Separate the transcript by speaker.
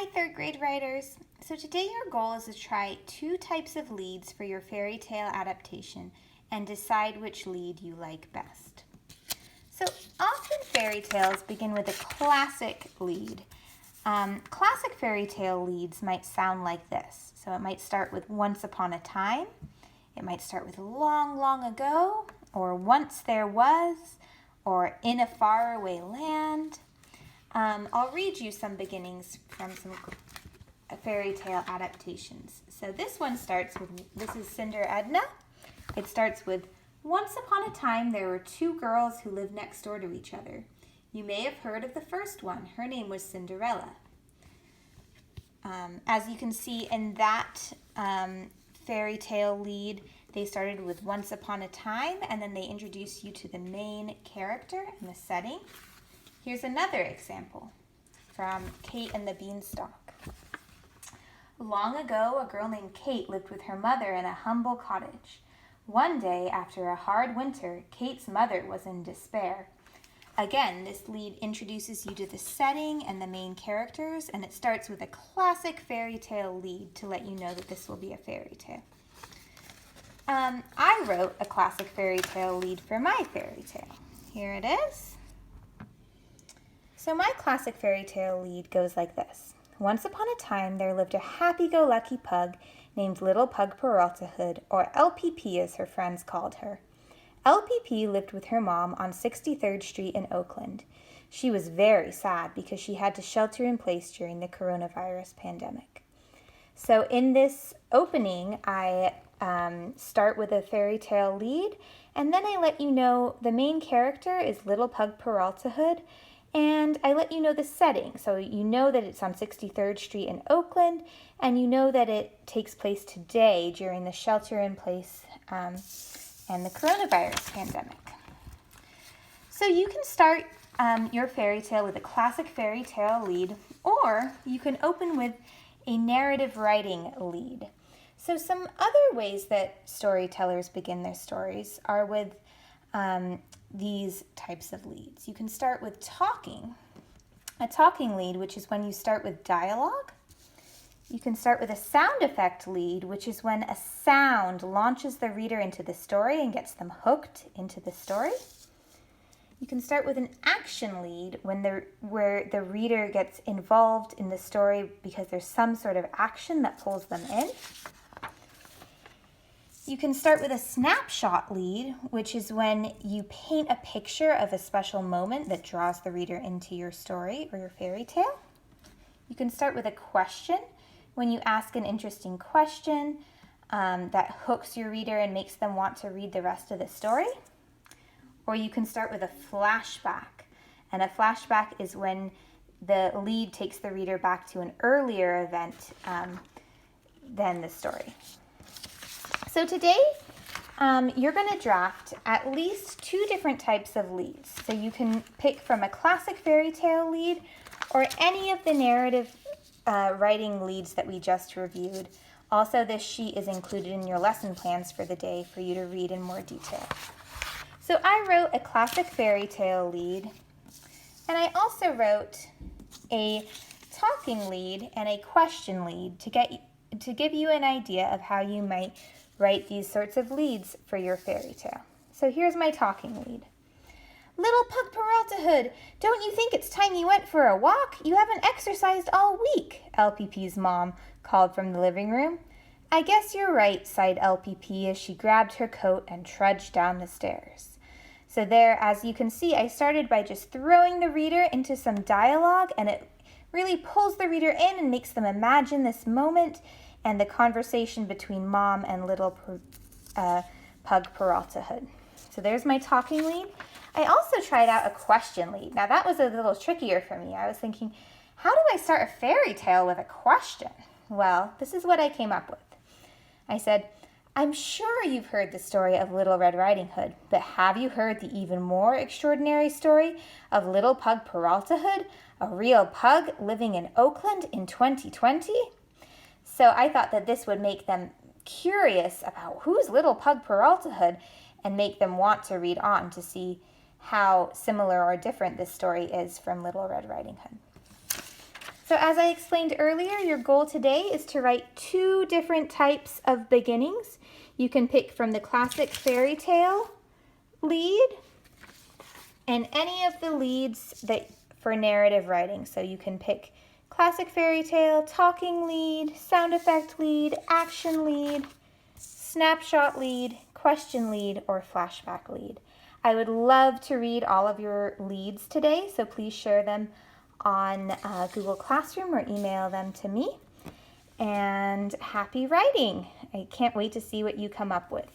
Speaker 1: Hi, third grade writers. So today your goal is to try 2 types of leads for your fairy tale adaptation and decide which lead you like best. So often fairy tales begin with a classic lead. Classic fairy tale leads might sound like this. So it might start with once upon a time. It might start with long, long ago, or once there was, or in a faraway land. I'll read you some beginnings from some fairy tale adaptations. So this one starts with, this is Cinder Edna. It starts with, once upon a time there were 2 girls who lived next door to each other. You may have heard of the first one. Her name was Cinderella. As you can see in that fairy tale lead, they started with once upon a time, and then they introduce you to the main character and the setting. Here's another example from Kate and the Beanstalk. Long ago, a girl named Kate lived with her mother in a humble cottage. One day, after a hard winter, Kate's mother was in despair. Again, this lead introduces you to the setting and the main characters, and it starts with a classic fairy tale lead to let you know that this will be a fairy tale. I wrote a classic fairy tale lead for my fairy tale. Here it is. So my classic fairy tale lead goes like this. Once upon a time, there lived a happy-go-lucky pug named Little Pug Peralta Hood, or LPP as her friends called her. LPP lived with her mom on 63rd Street in Oakland. She was very sad because she had to shelter in place during the coronavirus pandemic. So in this opening, I start with a fairy tale lead, and then I let you know the main character is Little Pug Peralta Hood, and I let you know the setting. So you know that it's on 63rd Street in Oakland, and you know that it takes place today during the shelter-in-place and the coronavirus pandemic. So you can start your fairy tale with a classic fairy tale lead, or you can open with a narrative writing lead. So some other ways that storytellers begin their stories are with these types of leads. You can start with talking, a talking lead, which is when you start with dialogue. You can start with a sound effect lead, which is when a sound launches the reader into the story and gets them hooked into the story. You can start with an action lead where the reader gets involved in the story because there's some sort of action that pulls them in. You can start with a snapshot lead, which is when you paint a picture of a special moment that draws the reader into your story or your fairy tale. You can start with a question, when you ask an interesting question that hooks your reader and makes them want to read the rest of the story. Or you can start with a flashback, and a flashback is when the lead takes the reader back to an earlier event than the story. So today, you're going to draft at least 2 different types of leads. So you can pick from a classic fairy tale lead or any of the narrative writing leads that we just reviewed. Also, this sheet is included in your lesson plans for the day for you to read in more detail. So I wrote a classic fairy tale lead, and I also wrote a talking lead and a question lead to give you an idea of how you might write these sorts of leads for your fairy tale. So here's my talking lead. Little Pug Peralta Hood, don't you think it's time you went for a walk? You haven't exercised all week, LPP's mom called from the living room. I guess you're right, sighed LPP as she grabbed her coat and trudged down the stairs. So there, as you can see, I started by just throwing the reader into some dialogue, and it really pulls the reader in and makes them imagine this moment and the conversation between Mom and Little Pug Peralta Hood. So there's my talking lead. I also tried out a question lead. Now that was a little trickier for me. I was thinking, how do I start a fairy tale with a question? Well, this is what I came up with. I said, I'm sure you've heard the story of Little Red Riding Hood, but have you heard the even more extraordinary story of Little Pug Peralta Hood, a real pug living in Oakland in 2020? So I thought that this would make them curious about who's Little Pug Peralta Hood and make them want to read on to see how similar or different this story is from Little Red Riding Hood. So as I explained earlier, your goal today is to write 2 different types of beginnings. You can pick from the classic fairy tale lead and any of the leads that for narrative writing. So you can pick classic fairy tale, talking lead, sound effect lead, action lead, snapshot lead, question lead, or flashback lead. I would love to read all of your leads today, so please share them on Google Classroom or email them to me. And happy writing! I can't wait to see what you come up with.